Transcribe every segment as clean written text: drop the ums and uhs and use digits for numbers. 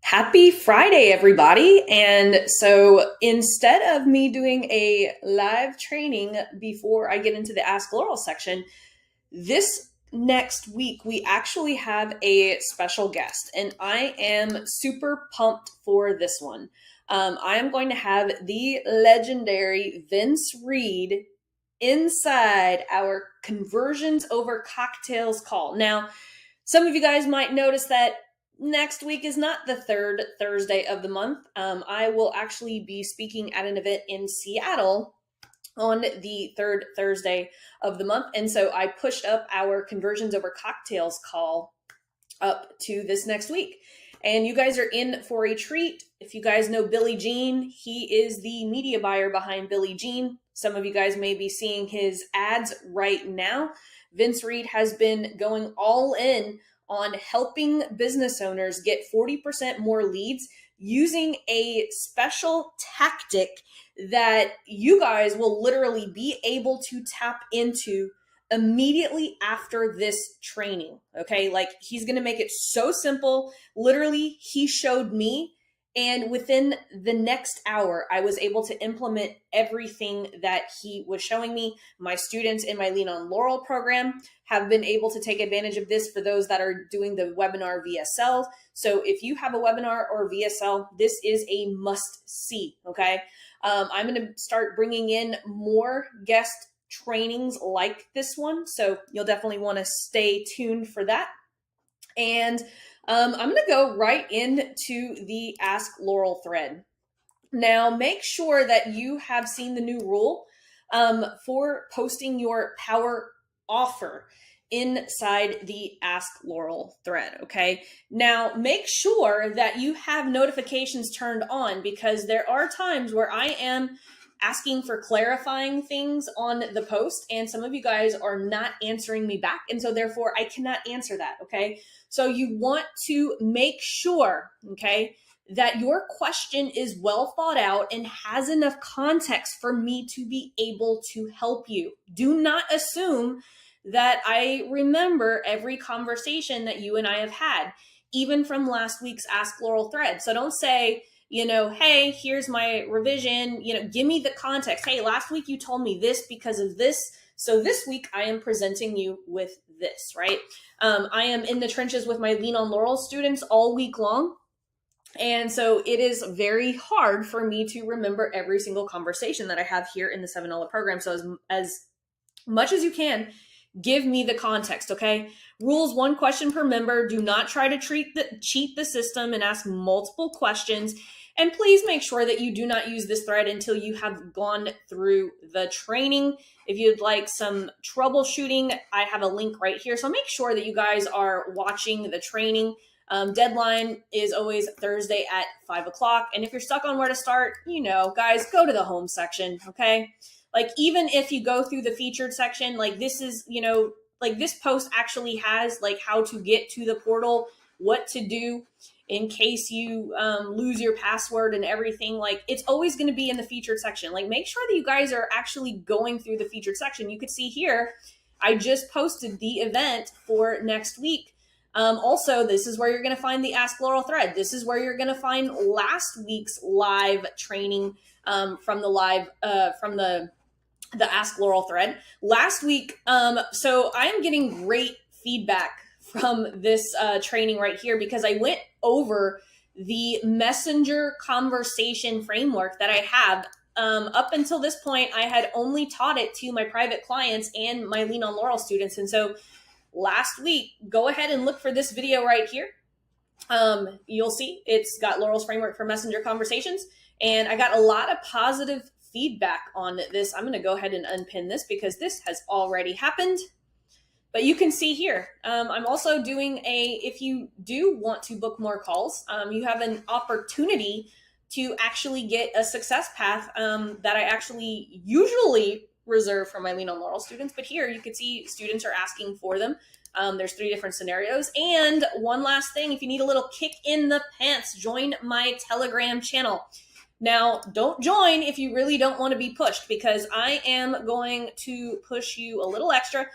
Happy Friday, everybody. And so instead of me doing a live training before I get into the Ask Laurel section, this next week we actually have a special guest, and I am super pumped for this one. I am going to have the legendary Vince Reed inside our Conversions Over Cocktails call. Now, some of you guys might notice that next week is not the third Thursday of the month. I will actually be speaking at an event in Seattle on the third Thursday of the month. And so I pushed up our Conversions Over Cocktails call up to this next week. And you guys are in for a treat. If you guys know Billie Jean, he is the media buyer behind Billie Jean. Some of you guys may be seeing his ads right now. Vince Reed has been going all in on helping business owners get 40% more leads using a special tactic that you guys will literally be able to tap into immediately after this training. Okay, like he's going to make it so simple. Literally, he showed me, and within the next hour, I was able to implement everything that he was showing me. My students in my Lean on Laurel program have been able to take advantage of this for those that are doing the webinar VSL. So if you have a webinar or VSL, this is a must see. Okay, I'm going to start bringing in more guest trainings like this one. So you'll definitely want to stay tuned for that. And I'm going to go right into the Ask Laurel thread. Now, make sure that you have seen the new rule for posting your power offer inside the Ask Laurel thread, okay? Now, make sure that you have notifications turned on, because there are times where I am asking for clarifying things on the post, and some of you guys are not answering me back, and so therefore I cannot answer that, okay? So you want to make sure, okay, that your question is well thought out and has enough context for me to be able to help you. Do not assume that I remember every conversation that you and I have had, even from last week's Ask Laurel thread. So don't say, hey, here's my revision, give me the context. Hey, last week you told me this because of this. So this week I am presenting you with this, right? I am in the trenches with my Lean on Laurel students all week long. And so it is very hard for me to remember every single conversation that I have here in the $7 program. So as much as you can, give me the context, okay? Rules: 1 question per member. Do not try to cheat the system and ask multiple questions. And please make sure that you do not use this thread until you have gone through the training. If you'd like some troubleshooting, I have a link right here. So make sure that you guys are watching the training. Deadline is always Thursday at 5 o'clock. And if you're stuck on where to start, guys, go to the home section, okay? Like, even if you go through the featured section, like this is, like this post actually has like how to get to the portal, what to do in case you lose your password and everything. Like, it's always going to be in the featured section. Like, make sure that you guys are actually going through the featured section. You could see here, I just posted the event for next week. Also, this is where you're going to find the Ask Laurel thread. This is where you're going to find last week's live training from the Ask Laurel thread last week. So I am getting great feedback from this training right here, because I went over the messenger conversation framework that I have. Up until this point, I had only taught it to my private clients and my Lean on Laurel students. And so last week, go ahead and look for this video right here. You'll see it's got Laurel's framework for messenger conversations. And I got a lot of positive feedback on this. I'm going to go ahead and unpin this because this has already happened. But you can see here, I'm also doing if you do want to book more calls, you have an opportunity to actually get a success path that I actually usually reserve for my Lean on Laurel students. But here you can see students are asking for them. There's 3 different scenarios. And one last thing, if you need a little kick in the pants, join my Telegram channel. Now, don't join if you really don't want to be pushed, because I am going to push you a little extra.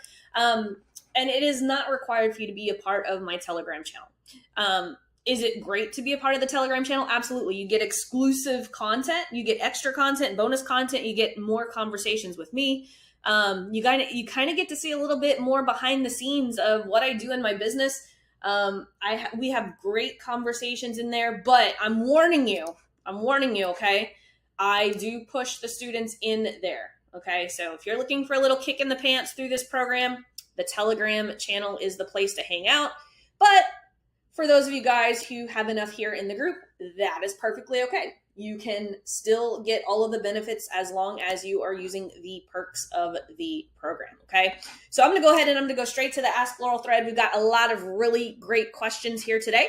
And it is not required for you to be a part of my Telegram channel. Is it great to be a part of the Telegram channel? Absolutely. You get exclusive content, you get extra content, bonus content, you get more conversations with me. You kind of get to see a little bit more behind the scenes of what I do in my business. We have great conversations in there, but I'm warning you, okay? I do push the students in there, okay? So if you're looking for a little kick in the pants through this program, the Telegram channel is the place to hang out. But for those of you guys who have enough here in the group, that is perfectly okay. You can still get all of the benefits as long as you are using the perks of the program, okay? So I'm going to go ahead and I'm going to go straight to the Ask Laurel thread. We've got a lot of really great questions here today.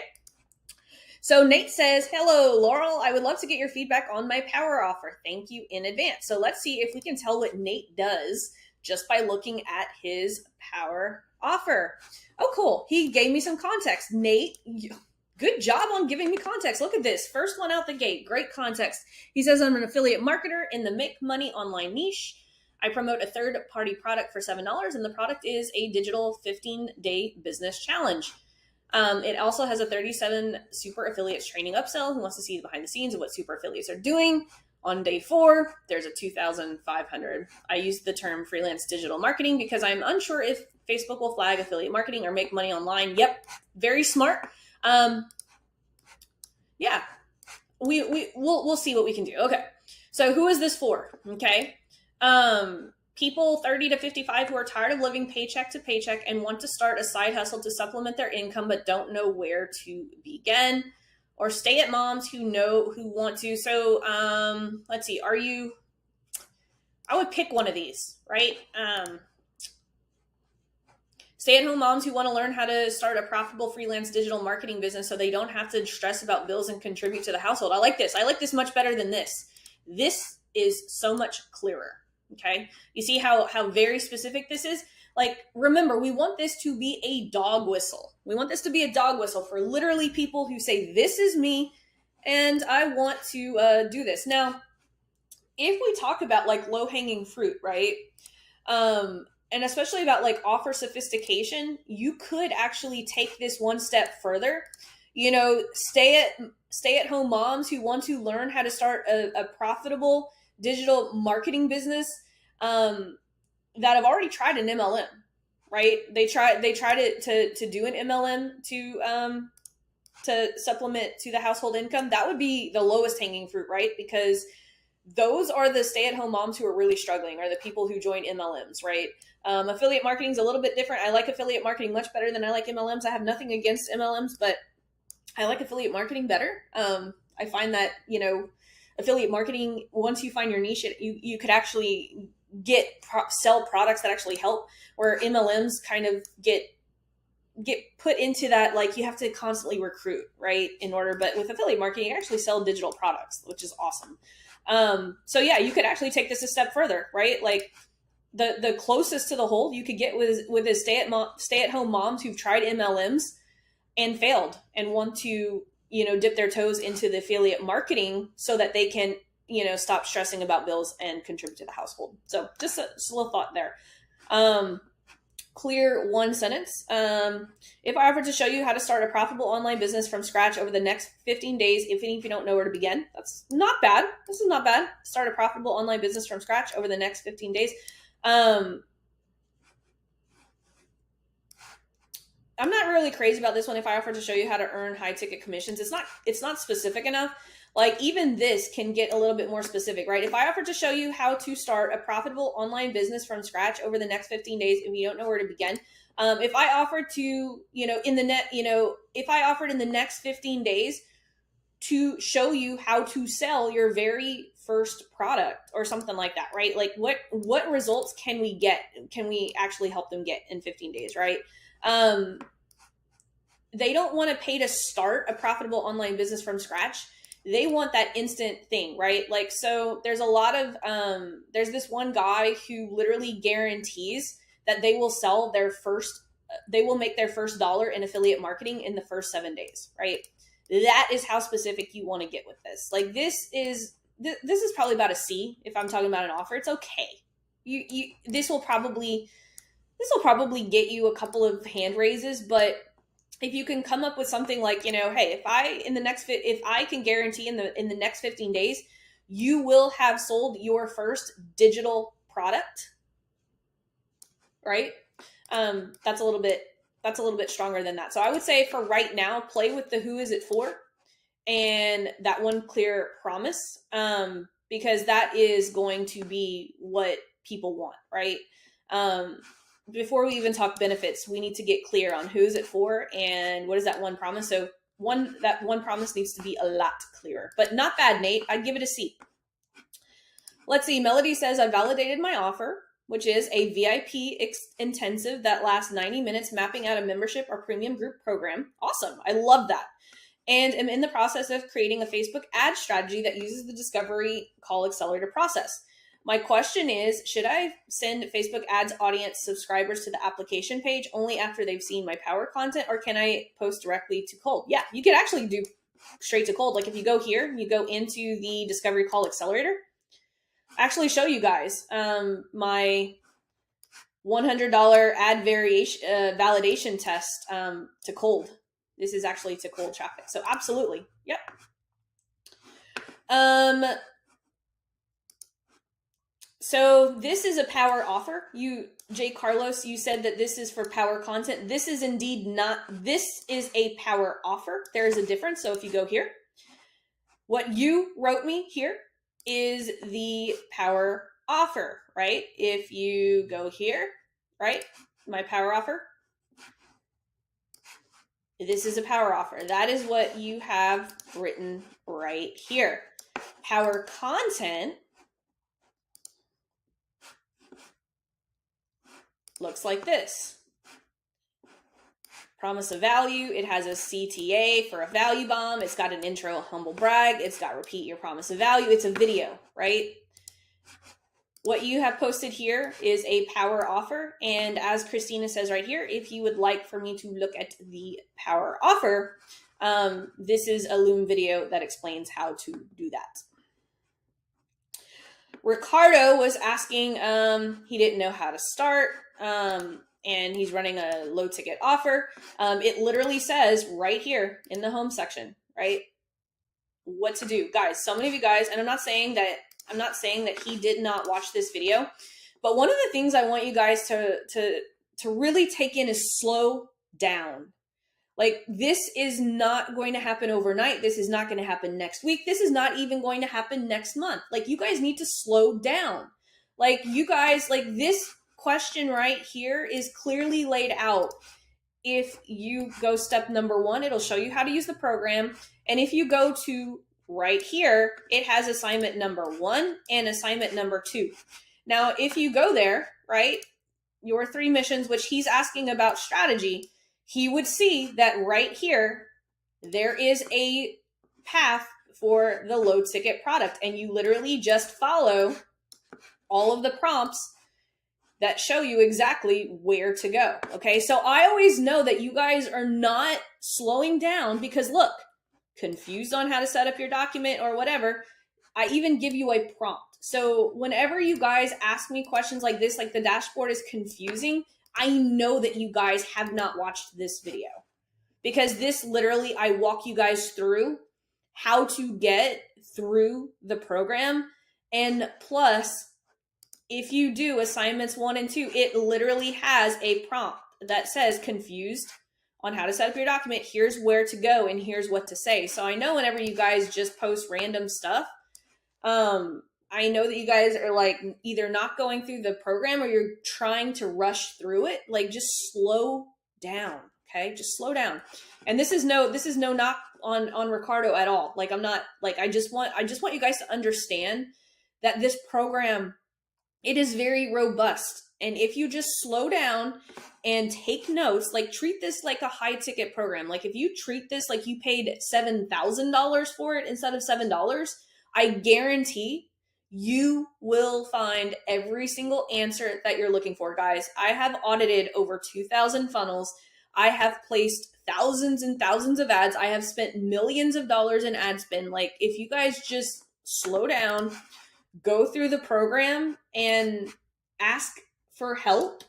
So Nate says, hello, Laurel. I would love to get your feedback on my power offer. Thank you in advance. So let's see if we can tell what Nate does just by looking at his power offer. Oh, cool. He gave me some context. Nate, good job on giving me context. Look at this. First one out the gate. Great context. He says, I'm an affiliate marketer in the make money online niche. I promote a third-party product for $7, and the product is a digital 15-day business challenge. It also has a 37 super affiliates training upsell who wants to see behind the scenes of what super affiliates are doing. On day 4, there's a 2,500. I use the term freelance digital marketing because I'm unsure if Facebook will flag affiliate marketing or make money online. Yep, very smart. Yeah, we'll see what we can do. Okay, so who is this for? Okay, people 30 to 55 who are tired of living paycheck to paycheck and want to start a side hustle to supplement their income but don't know where to begin. Or stay-at moms who want to. So let's see. I would pick one of these, right? Stay-at-home moms who want to learn how to start a profitable freelance digital marketing business so they don't have to stress about bills and contribute to the household. I like this. I like this much better than this. This is so much clearer, okay? You see how very specific this is? Like, remember, we want this to be a dog whistle. We want this to be a dog whistle for literally people who say, this is me, and I want to do this. Now, if we talk about, like, low-hanging fruit, right, and especially about, like, offer sophistication, you could actually take this one step further. You know, stay-at-home moms who want to learn how to start a profitable digital marketing business, that have already tried an MLM, right? They tried to do an MLM to supplement to the household income. That would be the lowest hanging fruit, right? Because those are the stay-at-home moms who are really struggling, are the people who join MLMs, right? Affiliate marketing is a little bit different. I like affiliate marketing much better than I like MLMs. I have nothing against MLMs, but I like affiliate marketing better. I find that, you know, affiliate marketing, once you find your niche, you could actually sell products that actually help, where MLMs kind of get put into that, like, you have to constantly recruit, right, but with affiliate marketing, you actually sell digital products, which is awesome. So yeah, you could actually take this a step further, right? Like, the closest to the hole you could get with is stay-at-home moms who've tried MLMs and failed and want to, you know, dip their toes into the affiliate marketing so that they can, you know, stop stressing about bills and contribute to the household. So just a little thought there. Clear one sentence. If I offered to show you how to start a profitable online business from scratch over the next 15 days, even if you don't know where to begin, that's not bad. This is not bad. Start a profitable online business from scratch over the next 15 days. I'm not really crazy about this one. If I offered to show you how to earn high ticket commissions, it's not specific enough. Like, even this can get a little bit more specific, right? If I offered to show you how to start a profitable online business from scratch over the next 15 days, if you don't know where to begin, if I offered to, you know, if I offered in the next 15 days to show you how to sell your very first product or something like that, right? Like, what results can we actually help them get in 15 days, right? They don't want to pay to start a profitable online business from scratch. They want that instant thing, right? Like, so there's a lot of, there's this one guy who literally guarantees that they will make their first dollar in affiliate marketing in the first 7 days, right? That is how specific you want to get with this. Like, this is probably about a C. If I'm talking about an offer, it's okay. This will probably get you a couple of hand raises, but if you can come up with something like, hey, if I can guarantee in the next 15 days, you will have sold your first digital product, right? That's a little bit stronger than that. So I would say for right now, play with the who is it for and that one clear promise, because that is going to be what people want, right? Before we even talk benefits, we need to get clear on who's it for and what is that one promise. So that one promise needs to be a lot clearer, but not bad, Nate. I'd give it a C. Let's see. Melody says, I validated my offer, which is a VIP intensive that lasts 90 minutes, mapping out a membership or premium group program. Awesome. I love that. And am in the process of creating a Facebook ad strategy that uses the discovery call accelerator process. My question is, should I send Facebook ads audience subscribers to the application page only after they've seen my power content, or can I post directly to cold? Yeah, you could actually do straight to cold. Like if you go here, you go into the discovery call accelerator, actually show you guys my $100 ad validation test to cold. This is actually to cold traffic. So absolutely. Yep. So this is a power offer. Jay Carlos, you said that this is for power content. This is indeed not. This is a power offer. There is a difference. So if you go here, what you wrote me here is the power offer, right? If you go here, right, my power offer, this is a power offer. That is what you have written right here. Power content looks like this. Promise of value. It has a CTA for a value bomb. It's got an intro, humble brag. It's got repeat your promise of value. It's a video, right? What you have posted here is a power offer. And as Christina says right here, if you would like for me to look at the power offer, this is a Loom video that explains how to do that. Ricardo was asking, he didn't know how to start, and he's running a low ticket offer. It literally says right here in the home section, right, what to do. Guys, so many of you guys, and I'm not saying that he did not watch this video, but one of the things I want you guys to really take in is slow down. Like, this is not going to happen overnight. This is not going to happen next week. This is not even going to happen next month. Like, you guys need to slow down. Like, you guys, like, this question right here is clearly laid out. If you go step number 1, it'll show you how to use the program. And if you go to right here, it has assignment number 1 and assignment number 2. Now, if you go there, right, your 3 missions, which he's asking about strategy, he would see that right here, there is a path for the low ticket product. And you literally just follow all of the prompts that show you exactly where to go. Okay. So I always know that you guys are not slowing down because look, confused on how to set up your document or whatever. I even give you a prompt. So whenever you guys ask me questions like this, like the dashboard is confusing, I know that you guys have not watched this video because this literally, I walk you guys through how to get through the program. And plus, if you do assignments 1 and 2, it literally has a prompt that says confused on how to set up your document. Here's where to go and here's what to say. So I know whenever you guys just post random stuff, I know that you guys are like either not going through the program or you're trying to rush through it. Like, just slow down. Okay. Just slow down. And this is no knock on Ricardo at all. Like, I'm not like, I just want you guys to understand that this program, it is very robust. And if you just slow down and take notes, like treat this like a high ticket program. Like if you treat this like you paid $7,000 for it instead of $7, I guarantee you will find every single answer that you're looking for, guys. I have audited over 2,000 funnels. I have placed thousands and thousands of ads. I have spent millions of dollars in ad spend. Like, if you guys just slow down, go through the program and ask for help,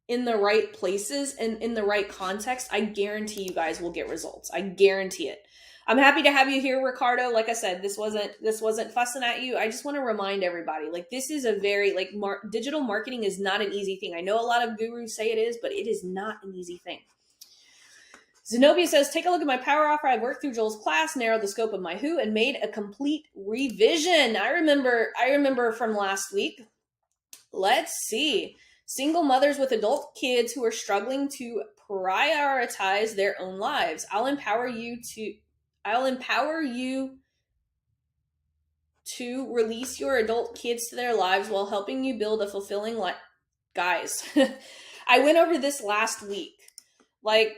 in the right places and in the right context, I guarantee you guys will get results. I guarantee it. I'm happy to have you here, Ricardo. Like I said, this wasn't fussing at you. I just want to remind everybody, like, this is a very, like, digital marketing is not an easy thing. I know a lot of gurus say it is, but it is not an easy thing. Zenobia says, take a look at my power offer. I've worked through Joel's class, narrowed the scope of my who, and made a complete revision. I remember from last week. Let's see. Single mothers with adult kids who are struggling to prioritize their own lives. I'll empower you to release your adult kids to their lives while helping you build a fulfilling life. Guys, I went over this last week. Like,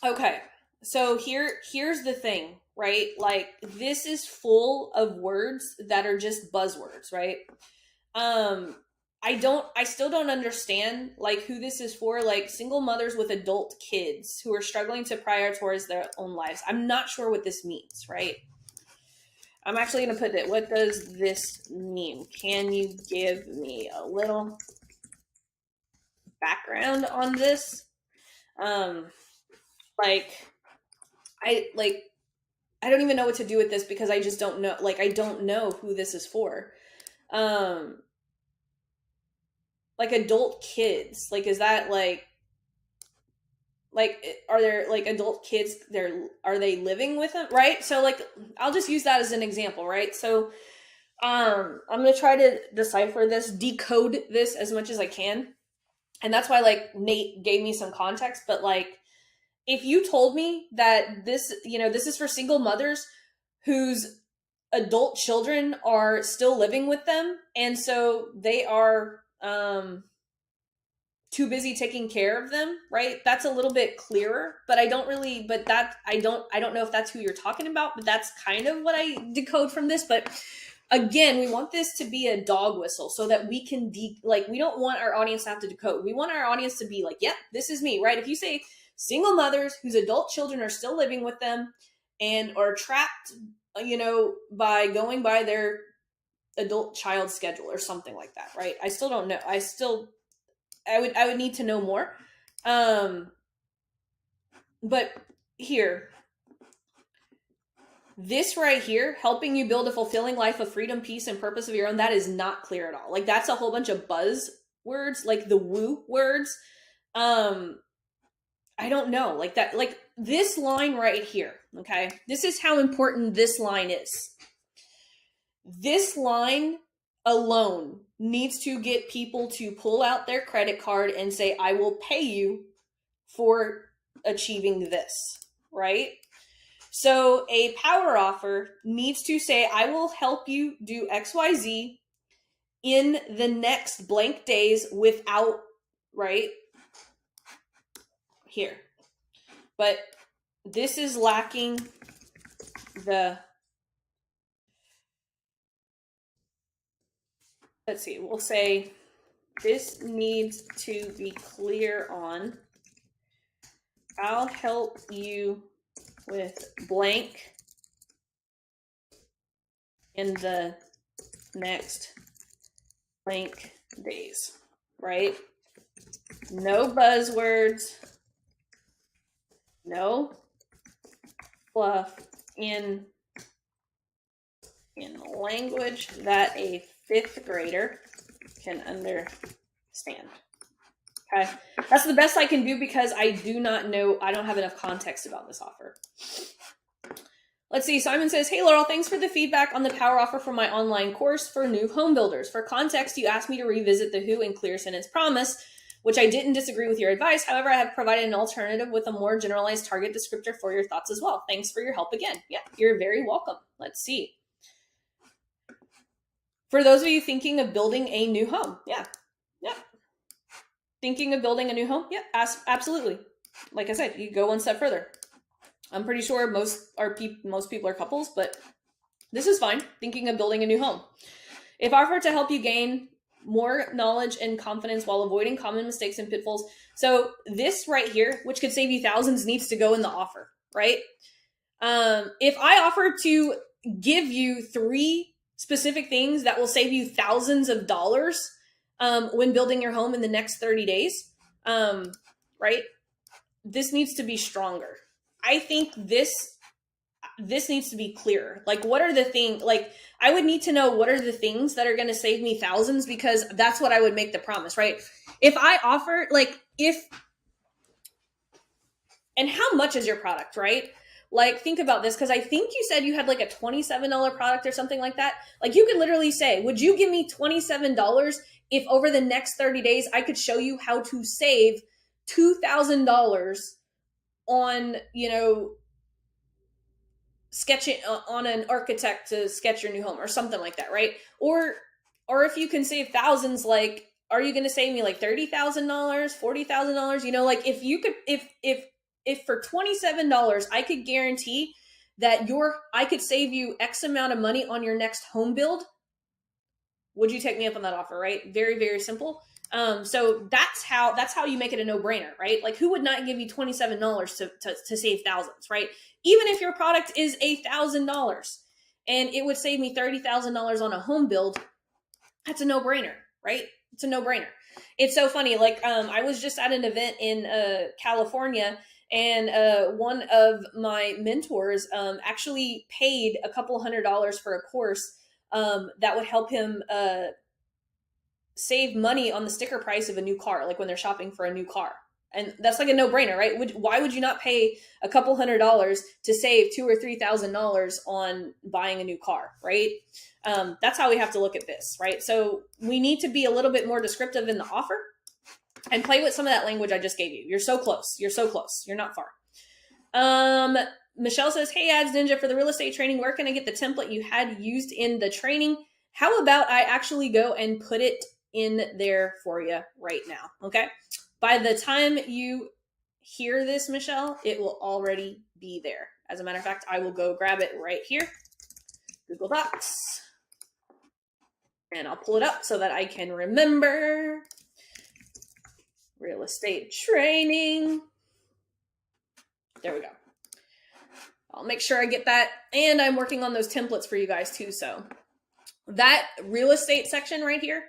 okay, so here's the thing, right? Like, this is full of words that are just buzzwords, right? I still don't understand, like, who this is for. Like, single mothers with adult kids who are struggling to prioritize their own lives. I'm not sure what this means, right? I'm actually going to put it. What does this mean? Can you give me a little background on this? I don't even know what to do with this because I just don't know. Like, I don't know who this is for. Like, adult kids, like, is that like are there, like, adult kids are they living with them, right? So, like, I'll just use that as an example, right? So I'm gonna try to decipher this, decode this as much as I can, and that's why, like, Nate gave me some context. But, like, if you told me that this is for single mothers whose adult children are still living with them, and so they are too busy taking care of them, right? That's a little bit clearer, but I don't know if that's who you're talking about, but that's kind of what I decode from this. But again, we want this to be a dog whistle so that we can we don't want our audience to have to decode. We want our audience to be like, yep, this is me, right? If you say single mothers whose adult children are still living with them and are trapped, by going by their adult child schedule or something like that, right? I still don't know. I would need to know more. But here, this right here, helping you build a fulfilling life of freedom, peace, and purpose of your own, that is not clear at all. Like, that's a whole bunch of buzz words, like the woo words. I don't know, like that, like this line right here. Okay. This is how important this line is. This line alone needs to get people to pull out their credit card and say, I will pay you for achieving this, right? So a power offer needs to say, I will help you do XYZ in the next blank days without, right? Here. But this is lacking let's see, we'll say this needs to be clear on, I'll help you with blank in the next blank days, right? No buzzwords, no fluff, in language that a fifth grader can understand. Okay, that's the best I can do because I do not know, I don't have enough context about this offer. Let's see, Simon says, hey Laurel, thanks for the feedback on the power offer for my online course for new home builders. For context, you asked me to revisit the who and clear sentence promise, which I didn't disagree with your advice. However, I have provided an alternative with a more generalized target descriptor for your thoughts as well. Thanks for your help again. Yeah, you're very welcome. Let's see. For those of you thinking of building a new home, yeah. Thinking of building a new home, yeah, absolutely. Like I said, you go one step further. I'm pretty sure most people are couples, but this is fine. Thinking of building a new home. If offered to help you gain more knowledge and confidence while avoiding common mistakes and pitfalls. So this right here, which could save you thousands, needs to go in the offer, right? If I offer to give you 3 specific things that will save you thousands of dollars when building your home in the next 30 days, right? This needs to be stronger. I think this needs to be clearer. Like, what are the things, like, I would need to know what are the things that are going to save me thousands, because that's what I would make the promise, right? If I offer, like, and how much is your product, right? Like, think about this, because I think you said you had like a $27 product or something like that. Like, you could literally say, would you give me $27 if over the next 30 days I could show you how to save $2,000 on, sketching on an architect to sketch your new home or something like that, right? Or if you can save thousands, like, are you going to save me like $30,000, $40,000? Like, if you could, if for $27 I could guarantee that I could save you X amount of money on your next home build, would you take me up on that offer, right? Very, very simple. So that's how you make it a no-brainer, right? Like, who would not give you $27 to save thousands, right? Even if your product is $1,000 and it would save me $30,000 on a home build, that's a no-brainer, right? It's a no-brainer. It's so funny. Like, I was just at an event in California, and one of my mentors actually paid a couple $100s for a course that would help him save money on the sticker price of a new car, like when they're shopping for a new car. And that's like a no-brainer, right? Why would you not pay a couple $100s to save $2,000 or $3,000 on buying a new car, right? That's how we have to look at this, right? So we need to be a little bit more descriptive in the offer and play with some of that language I just gave you. You're so close. You're so close. You're not far. Michelle says, hey, Ads Ninja, for the real estate training, where can I get the template you had used in the training? How about I actually go and put it in there for you right now, okay? By the time you hear this, Michelle, it will already be there. As a matter of fact, I will go grab it right here, Google Docs, and I'll pull it up so that I can remember. Real estate training. There we go. I'll make sure I get that. And I'm working on those templates for you guys too. So that real estate section right here,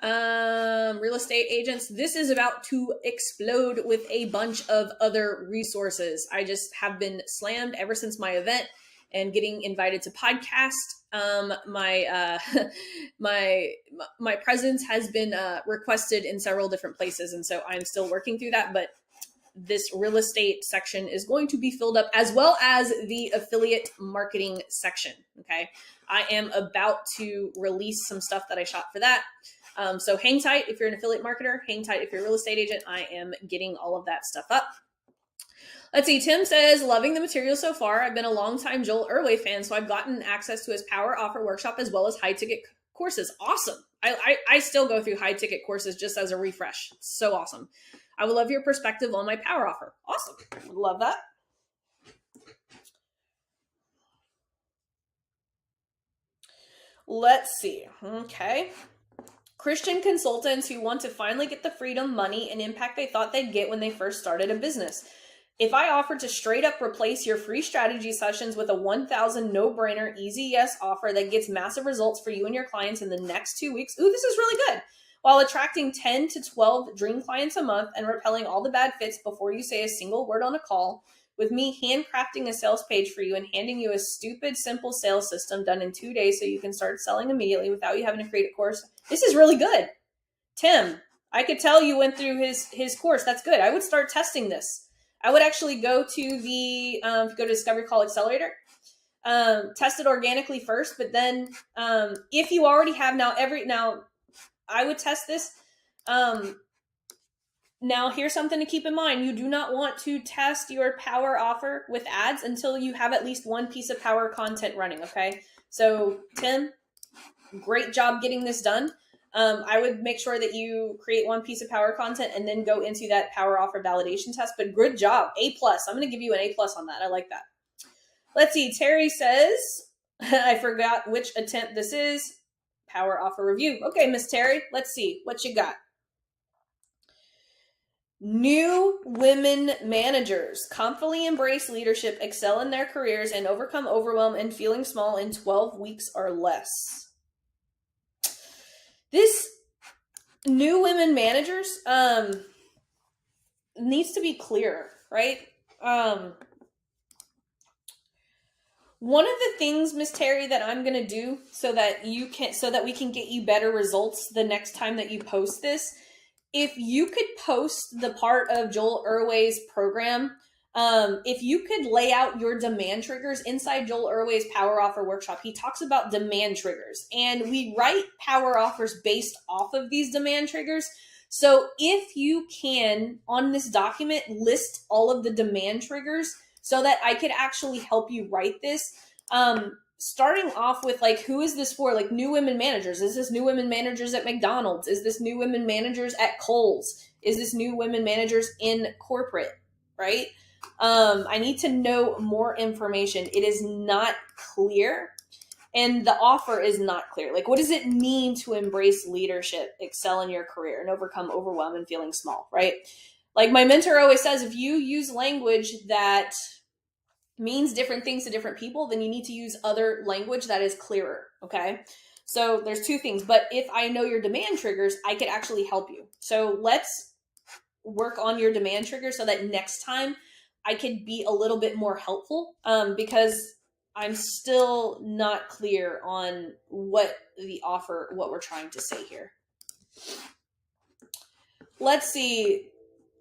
real estate agents, this is about to explode with a bunch of other resources. I just have been slammed ever since my event and getting invited to podcast. My presence has been requested in several different places, and so I'm still working through that, but this real estate section is going to be filled up, as well as the affiliate marketing section. Okay. I am about to release some stuff that I shot for that. So hang tight if you're an affiliate marketer, hang tight if you're a real estate agent. I am getting all of that stuff up. Let's see. Tim says, loving the material so far. I've been a longtime Joel Erway fan, so I've gotten access to his Power Offer workshop as well as high ticket courses. Awesome. I still go through high ticket courses just as a refresh. So awesome. I would love your perspective on my Power Offer. Awesome. Love that. Let's see. Okay. Christian consultants who want to finally get the freedom, money, and impact they thought they'd get when they first started a business. If I offered to straight up replace your free strategy sessions with a 1,000 no-brainer easy yes offer that gets massive results for you and your clients in the next 2 weeks, ooh, this is really good, while attracting 10 to 12 dream clients a month and repelling all the bad fits before you say a single word on a call, with me handcrafting a sales page for you and handing you a stupid, simple sales system done in 2 days so you can start selling immediately without you having to create a course. This is really good. Tim, I could tell you went through his course. That's good. I would start testing this. I would actually go to the, go to Discovery Call Accelerator, test it organically first, but then if you already have now I would test this. Now, here's something to keep in mind. You do not want to test your Power Offer with ads until you have at least one piece of power content running, okay? So, Tim, great job getting this done. I would make sure that you create one piece of power content and then go into that Power Offer validation test. But good job. A+. I'm going to give you an A+ on that. I like that. Let's see. Terry says, I forgot which attempt this is. Power Offer review. Okay, Miss Terry, let's see what you got. New women managers confidently embrace leadership, excel in their careers, and overcome overwhelm and feeling small in 12 weeks or less. This new women managers, needs to be clear, right? One of the things, Miss Terry, that I'm gonna do so that we can get you better results the next time that you post this, if you could post the part of Joel Irway's program, if you could lay out your demand triggers inside Joel Irway's Power Offer Workshop, he talks about demand triggers, and we write power offers based off of these demand triggers. So if you can, on this document, list all of the demand triggers so that I could actually help you write this. Starting off with, like, who is this for? Like, new women managers. Is this new women managers at McDonald's? Is this new women managers at Kohl's? Is this new women managers in corporate, right? I need to know more information. It is not clear, and the offer is not clear. Like, what does it mean to embrace leadership, excel in your career, and overcome overwhelm and feeling small, right? Like my mentor always says, if you use language that means different things to different people, then you need to use other language that is clearer, okay? So there's two things, but if I know your demand triggers, I could actually help you. So let's work on your demand triggers so that next time I could be a little bit more helpful, because I'm still not clear on what we're trying to say here. Let's see.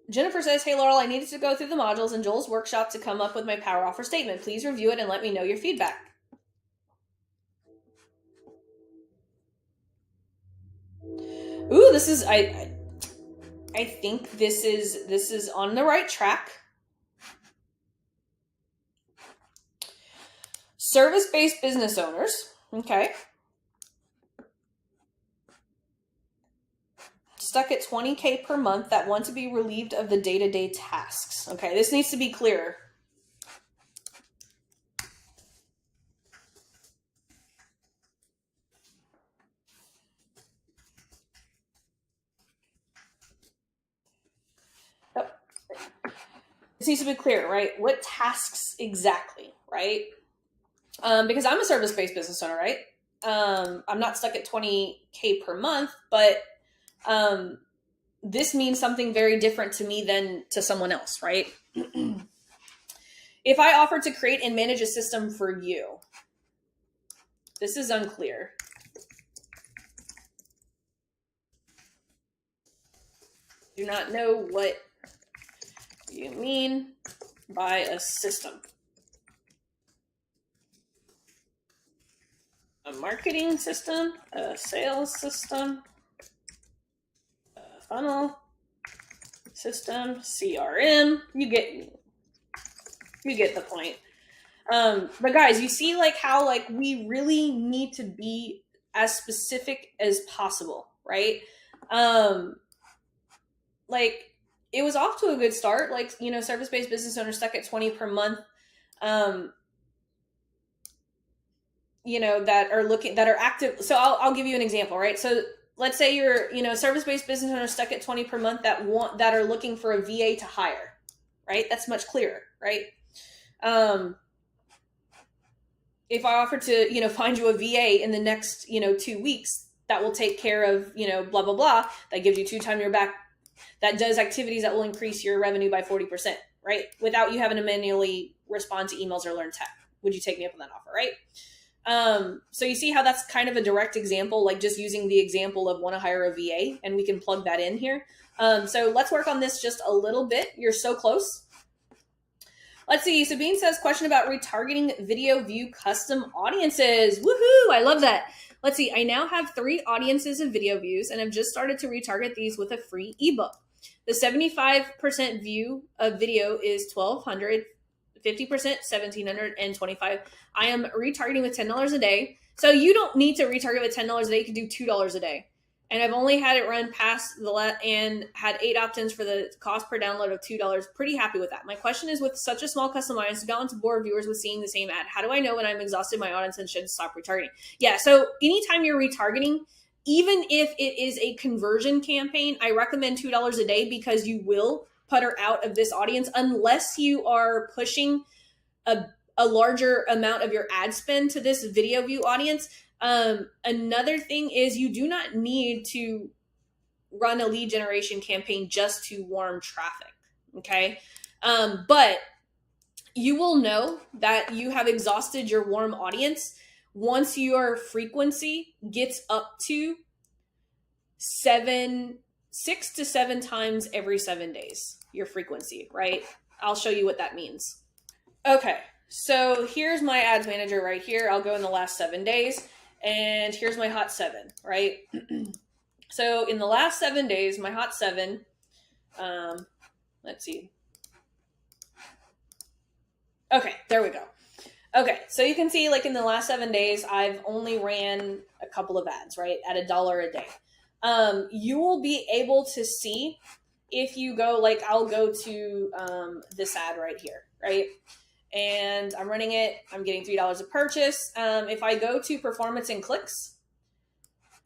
Jennifer says, hey, Laurel, I needed to go through the modules in Joel's workshop to come up with my power offer statement. Please review it and let me know your feedback. Ooh, this is, I think this is on the right track. Service-based business owners, okay. Stuck at 20K per month that want to be relieved of the day-to-day tasks. Okay, this needs to be clearer. Oh. This needs to be clear, right? What tasks exactly, right? Because I'm a service-based business owner, right? I'm not stuck at 20K per month, but this means something very different to me than to someone else, right? If I offer to create and manage a system for you, this is unclear. Do not know what you mean by a system. A marketing system, a sales system, a funnel system, CRM. You get the point. But guys, you see like how like we really need to be as specific as possible, right? Like it was off to a good start. Like, you know, service-based business owners stuck at 20 per month. You know, that are active. So I'll give you an example, right? So let's say you're, you know, service-based business owner stuck at 20 per month that are looking for a VA to hire, right? That's much clearer, right? If I offer to, you know, find you a VA in the next, you know, 2 weeks that will take care of, you know, blah, blah, blah, that gives you 2 times your back, that does activities that will increase your revenue by 40%, right? Without you having to manually respond to emails or learn tech. Would you take me up on that offer, right? So you see how that's kind of a direct example, like just using the example of want to hire a VA, and we can plug that in here. So let's work on this just a little bit. You're so close. Let's see. Sabine says, question about retargeting video view custom audiences. Woohoo! I love that. Let's see. I now have 3 audiences of video views, and I've just started to retarget these with a free ebook. The 75% view of video is 1,200. 50%, 1,700, and 25. I am retargeting with $10 a day. So you don't need to retarget with $10 a day. You can do $2 a day. And I've only had it run past and had 8 opt-ins for the cost per download of $2. Pretty happy with that. My question is, with such a small custom audience, I've gotten to bore viewers with seeing the same ad. How do I know when I'm exhausted my audience and should stop retargeting? Yeah, so anytime you're retargeting, even if it is a conversion campaign, I recommend $2 a day, because you will putter out of this audience unless you are pushing a larger amount of your ad spend to this video view audience. Another thing is, you do not need to run a lead generation campaign just to warm traffic. Okay. But you will know that you have exhausted your warm audience once your frequency gets up to 6 to 7 times every 7 days, your frequency, right? I'll show you what that means. Okay, so here's my ads manager right here. I'll go in the last 7 days, and here's my hot seven, right? So in the last 7 days, my hot seven, let's see. Okay, there we go. Okay, so you can see like in the last 7 days, I've only ran a couple of ads, right, at $1 a day. You will be able to see if you go, like I'll go to this ad right here, right? And I'm running it. I'm getting $3 a purchase. If I go to performance and clicks,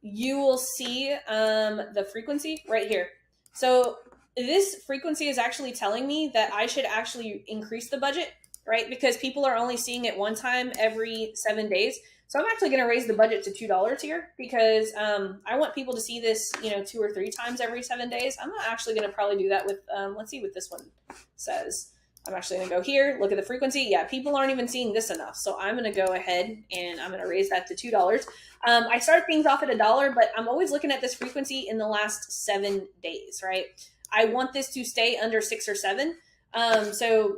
you will see the frequency right here. So this frequency is actually telling me that I should actually increase the budget, right? Because people are only seeing it one time every 7 days. So I'm actually going to raise the budget to $2 here because I want people to see this, 2 or 3 times every 7 days. I'm not actually going to probably do that with, let's see what this one says. I'm actually going to go here, look at the frequency. Yeah, people aren't even seeing this enough. So I'm going to go ahead and I'm going to raise that to $2. I start things off at $1, but I'm always looking at this frequency in the last 7 days, right? I want this to stay under 6 or 7. So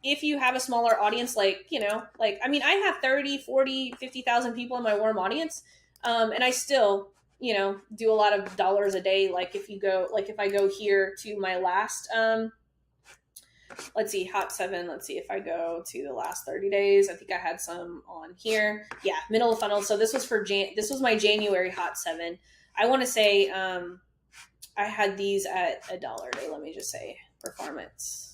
if you have a smaller audience, I have 30, 40, 50,000 people in my warm audience. And I still, do a lot of dollars a day. Like if I go here to my last, let's see, hot seven. Let's see if I go to the last 30 days. I think I had some on here. Yeah, middle of funnel. So this was this was my January hot seven. I want to say I had these at $1 a day. Let me just say performance.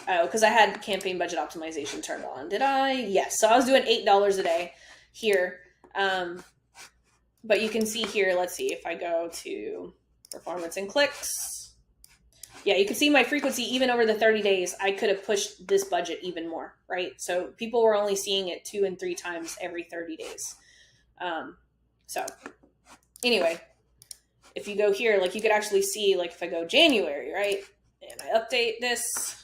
Oh, because I had campaign budget optimization turned on. Did I? Yes. So I was doing $8 a day here. But you can see here, let's see if I go to performance and clicks. Yeah, you can see my frequency even over the 30 days. I could have pushed this budget even more, right? So people were only seeing it 2 and 3 times every 30 days. So anyway, if you go here, like you could actually see, like if I go January, right? And I update this,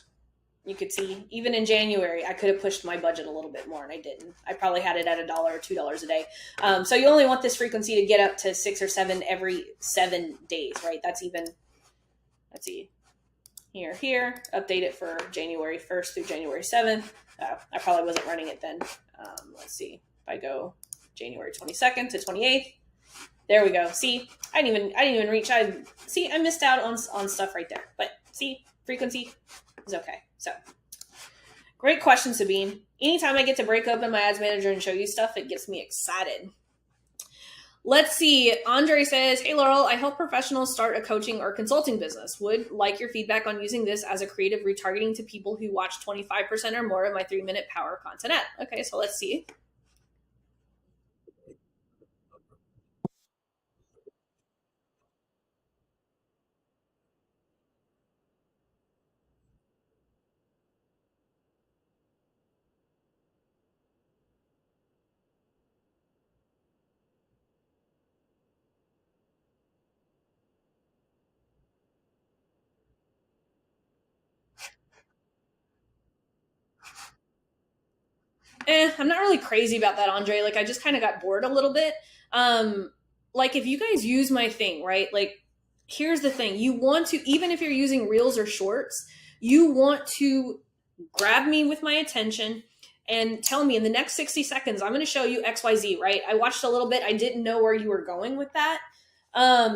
you could see even in January, I could have pushed my budget a little bit more and I didn't. I probably had it at $1 or $2 a day. So you only want this frequency to get up to 6 or 7 every 7 days, right? That's even, let's see, here, update it for January 1st through January 7th. I probably wasn't running it then. Let's see if I go January 22nd to 28th. There we go. See, I didn't even reach. I missed out on stuff right there. But see, frequency is okay. So, great question, Sabine. Anytime I get to break open my ads manager and show you stuff, it gets me excited. Let's see. Andre says, hey, Laurel, I help professionals start a coaching or consulting business. Would like your feedback on using this as a creative retargeting to people who watch 25% or more of my 3-minute power content ad. Okay, so let's see. I'm not really crazy about that, Andre. Like, I just kind of got bored a little bit. Like, if you guys use my thing, right? Like, here's the thing. You want to, even if you're using reels or shorts, you want to grab me with my attention and tell me in the next 60 seconds, I'm going to show you XYZ, right? I watched a little bit. I didn't know where you were going with that.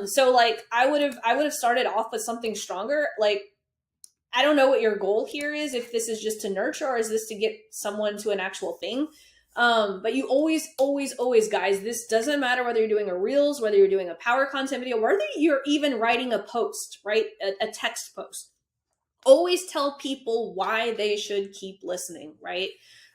So like I would have started off with something stronger. Like, I don't know what your goal here is, if this is just to nurture or is this to get someone to an actual thing. But you always, guys, this doesn't matter whether you're doing a reels, whether you're doing a power content video, whether you're even writing a post, right? A text post. Always tell people why they should keep listening, right?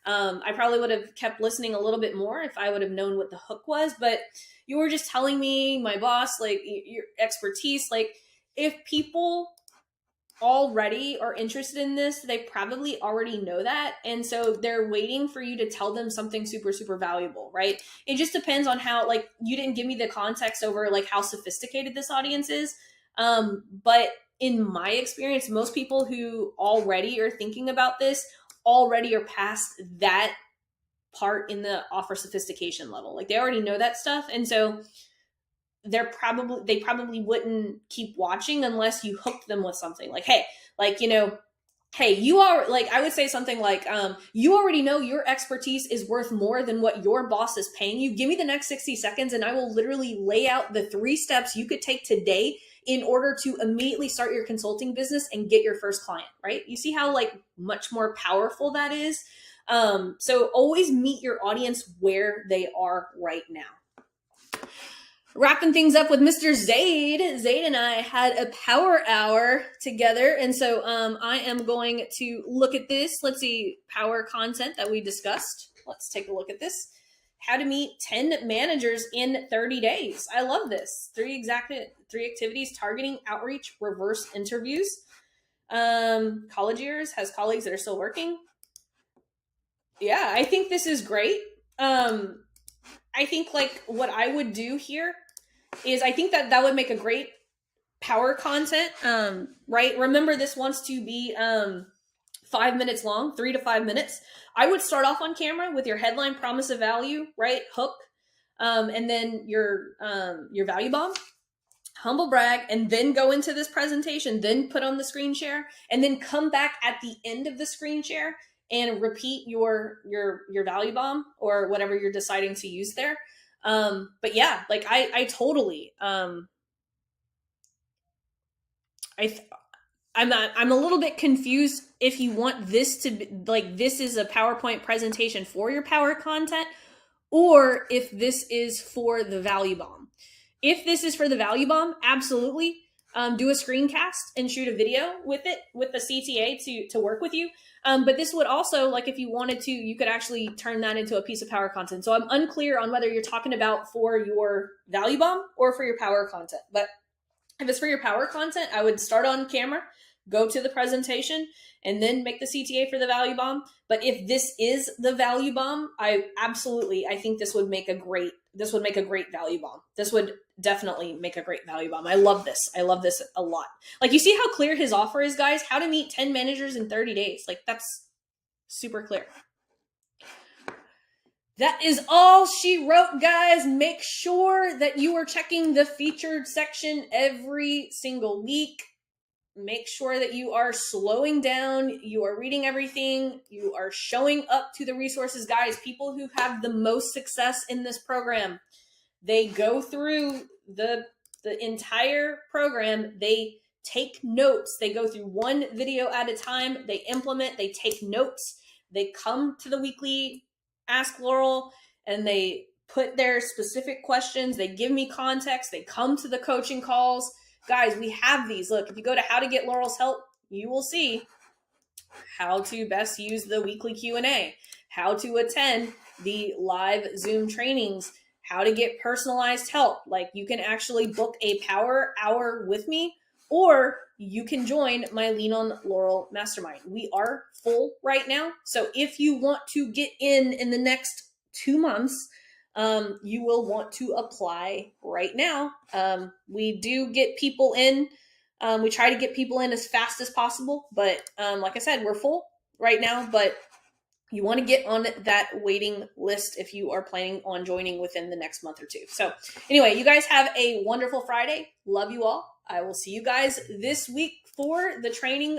I probably would have kept listening a little bit more if I would have known what the hook was, but you were just telling me, my boss, like your expertise, like if people already are interested in this, they probably already know that. And so they're waiting for you to tell them something super, super valuable, right? It just depends on how, like, you didn't give me the context over like how sophisticated this audience is. But in my experience, most people who already are thinking about this already are past that part in the offer sophistication level. Like they already know that stuff. And so they probably wouldn't keep watching unless you hooked them with something like, hey, like, hey, you are like, I would say something like, you already know your expertise is worth more than what your boss is paying you. Give me the next 60 seconds and I will literally lay out the 3 steps you could take today in order to immediately start your consulting business and get your first client, right? You see how like much more powerful that is? So always meet your audience where they are right now. Wrapping things up with Mr. Zaid. Zaid and I had a power hour together. And so I am going to look at this. Let's see, power content that we discussed. Let's take a look at this. How to meet 10 managers in 30 days. I love this. 3 activities: targeting, outreach, reverse interviews. College years, has colleagues that are still working. Yeah, I think this is great. I think like what I would do here is I think that would make a great power content, right? Remember, this wants to be 5 minutes long, 3 to 5 minutes. I would start off on camera with your headline, promise of value, right? Hook, and then your value bomb, humble brag, and then go into this presentation, then put on the screen share, and then come back at the end of the screen share and repeat your value bomb or whatever you're deciding to use there. But yeah, like I totally, I'm a little bit confused if you want this to be like, this is a PowerPoint presentation for your power content, or if this is for the value bomb. If this is for the value bomb, absolutely. Do a screencast and shoot a video with it, with the CTA to work with you. But this would also, like if you wanted to, you could actually turn that into a piece of power content. So I'm unclear on whether you're talking about for your value bomb or for your power content. But if it's for your power content, I would start on camera, go to the presentation, and then make the CTA for the value bomb. But if this is the value bomb, I think this would make a great value bomb. This would definitely make a great value bomb. I love this. I love this a lot. Like, you see how clear his offer is, guys? How to meet 10 managers in 30 days. Like, that's super clear. That is all she wrote, guys. Make sure that you are checking the featured section every single week. Make sure that you are slowing down, you are reading everything, you are showing up to the resources. Guys, people who have the most success in this program, they go through the entire program, they take notes, they go through one video at a time, they implement, they take notes, they come to the weekly Ask Laurel and they put their specific questions, they give me context, they come to the coaching calls. Guys, we have these. Look, if you go to how to get Laurel's help, you will see how to best use the weekly Q&A, how to attend the live Zoom trainings, how to get personalized help. Like, you can actually book a power hour with me, or you can join my Lean on Laurel mastermind. We are full right now. So if you want to get in the next 2 months, you will want to apply right now. We do get people in. We try to get people in as fast as possible, but like I said, we're full right now, but you want to get on that waiting list if you are planning on joining within the next month or 2. So anyway, you guys have a wonderful Friday. Love you all. I will see you guys this week for the training